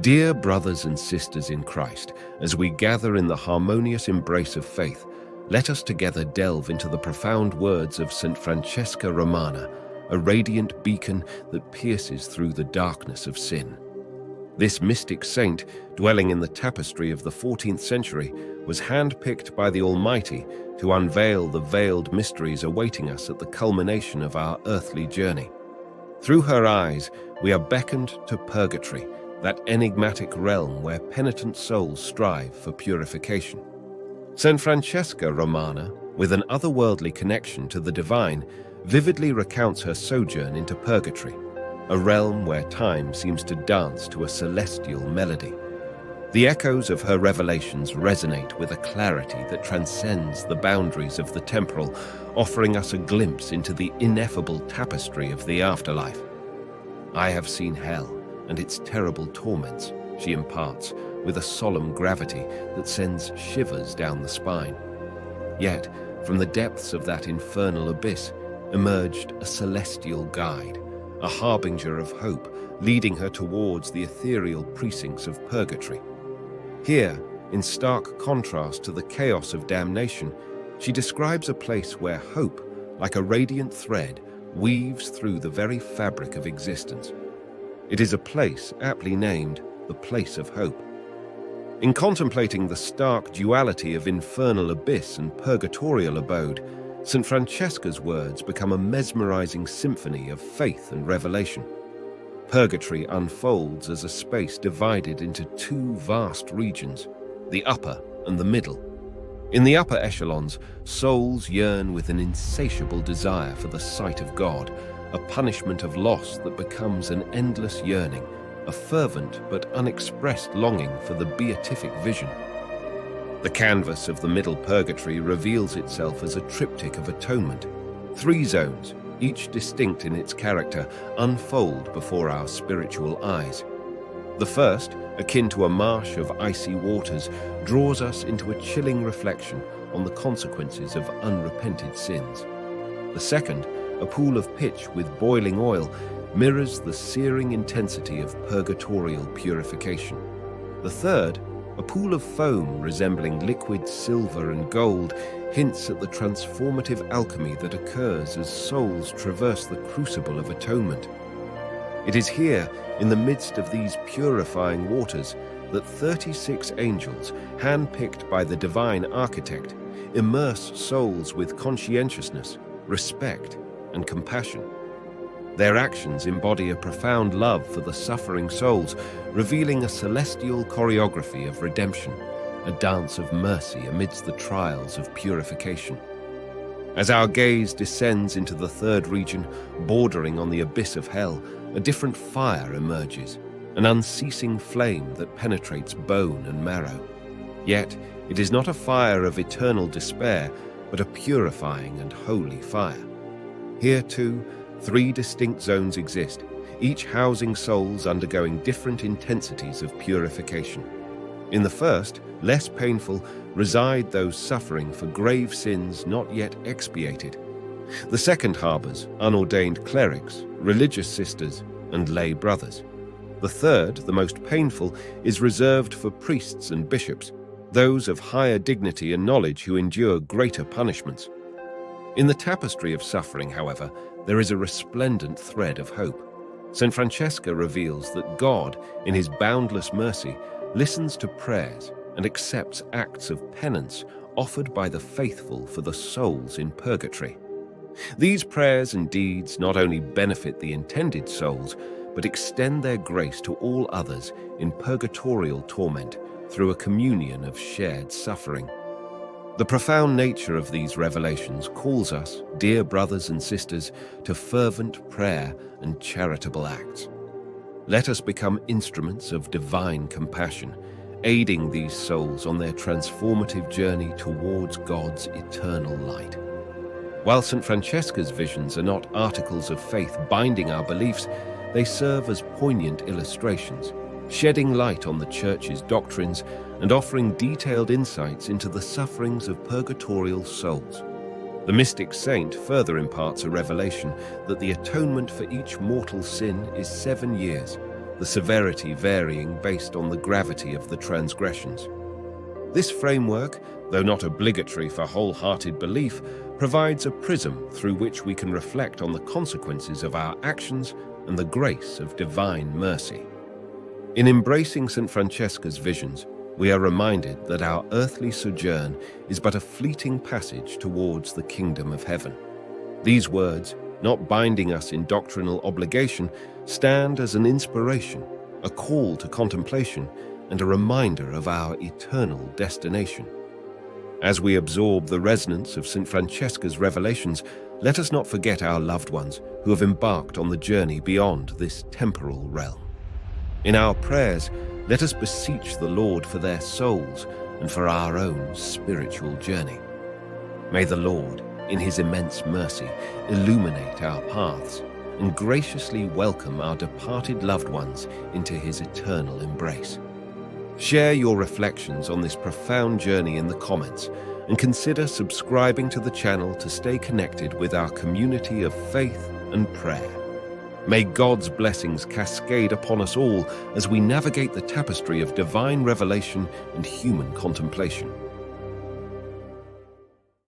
Dear brothers and sisters in Christ, as we gather in the harmonious embrace of faith, let us together delve into the profound words of Saint Francesca Romana, a radiant beacon that pierces through the darkness of sin. This mystic saint, dwelling in the tapestry of the 14th century, was handpicked by the Almighty to unveil the veiled mysteries awaiting us at the culmination of our earthly journey. Through her eyes, we are beckoned to Purgatory, that enigmatic realm where penitent souls strive for purification. Saint Francesca Romana, with an otherworldly connection to the divine, vividly recounts her sojourn into Purgatory, a realm where time seems to dance to a celestial melody. The echoes of her revelations resonate with a clarity that transcends the boundaries of the temporal, offering us a glimpse into the ineffable tapestry of the afterlife. "I have seen hell and its terrible torments," she imparts, with a solemn gravity that sends shivers down the spine. Yet, from the depths of that infernal abyss emerged a celestial guide, a harbinger of hope, leading her towards the ethereal precincts of Purgatory. Here, in stark contrast to the chaos of damnation, she describes a place where hope, like a radiant thread, weaves through the very fabric of existence. It is a place aptly named the Place of Hope. In contemplating the stark duality of infernal abyss and purgatorial abode, St. Francesca's words become a mesmerizing symphony of faith and revelation. Purgatory unfolds as a space divided into two vast regions, the upper and the middle. In the upper echelons, souls yearn with an insatiable desire for the sight of God, a punishment of loss that becomes an endless yearning, a fervent but unexpressed longing for the beatific vision. The canvas of the middle purgatory reveals itself as a triptych of atonement. 3 zones, each distinct in its character, unfold before our spiritual eyes. The first, akin to a marsh of icy waters, draws us into a chilling reflection on the consequences of unrepented sins. The second, a pool of pitch with boiling oil, mirrors the searing intensity of purgatorial purification. The third, a pool of foam resembling liquid silver and gold, hints at the transformative alchemy that occurs as souls traverse the crucible of atonement. It is here, in the midst of these purifying waters, that 36 angels, handpicked by the divine architect, immerse souls with conscientiousness, respect, and compassion. Their actions embody a profound love for the suffering souls, revealing a celestial choreography of redemption, a dance of mercy amidst the trials of purification. As our gaze descends into the third region, bordering on the abyss of hell, a different fire emerges, an unceasing flame that penetrates bone and marrow. Yet, it is not a fire of eternal despair, but a purifying and holy fire. Here, too, 3 distinct zones exist, each housing souls undergoing different intensities of purification. In the first, less painful, reside those suffering for grave sins not yet expiated. The second harbors unordained clerics, religious sisters, and lay brothers. The third, the most painful, is reserved for priests and bishops, those of higher dignity and knowledge who endure greater punishments. In the tapestry of suffering, however, there is a resplendent thread of hope. St. Francesca reveals that God, in his boundless mercy, listens to prayers and accepts acts of penance offered by the faithful for the souls in purgatory. These prayers and deeds not only benefit the intended souls, but extend their grace to all others in purgatorial torment through a communion of shared suffering. The profound nature of these revelations calls us, dear brothers and sisters, to fervent prayer and charitable acts. Let us become instruments of divine compassion, aiding these souls on their transformative journey towards God's eternal light. While St. Francesca's visions are not articles of faith binding our beliefs, they serve as poignant illustrations, shedding light on the Church's doctrines and offering detailed insights into the sufferings of purgatorial souls. The mystic saint further imparts a revelation that the atonement for each mortal sin is 7 years, the severity varying based on the gravity of the transgressions. This framework, though not obligatory for wholehearted belief, provides a prism through which we can reflect on the consequences of our actions and the grace of divine mercy. In embracing St. Francesca's visions, we are reminded that our earthly sojourn is but a fleeting passage towards the kingdom of heaven. These words, not binding us in doctrinal obligation, stand as an inspiration, a call to contemplation, and a reminder of our eternal destination. As we absorb the resonance of St. Francesca's revelations, let us not forget our loved ones who have embarked on the journey beyond this temporal realm. In our prayers, let us beseech the Lord for their souls and for our own spiritual journey. May the Lord, in his immense mercy, illuminate our paths and graciously welcome our departed loved ones into his eternal embrace. Share your reflections on this profound journey in the comments and consider subscribing to the channel to stay connected with our community of faith and prayer. May God's blessings cascade upon us all as we navigate the tapestry of divine revelation and human contemplation.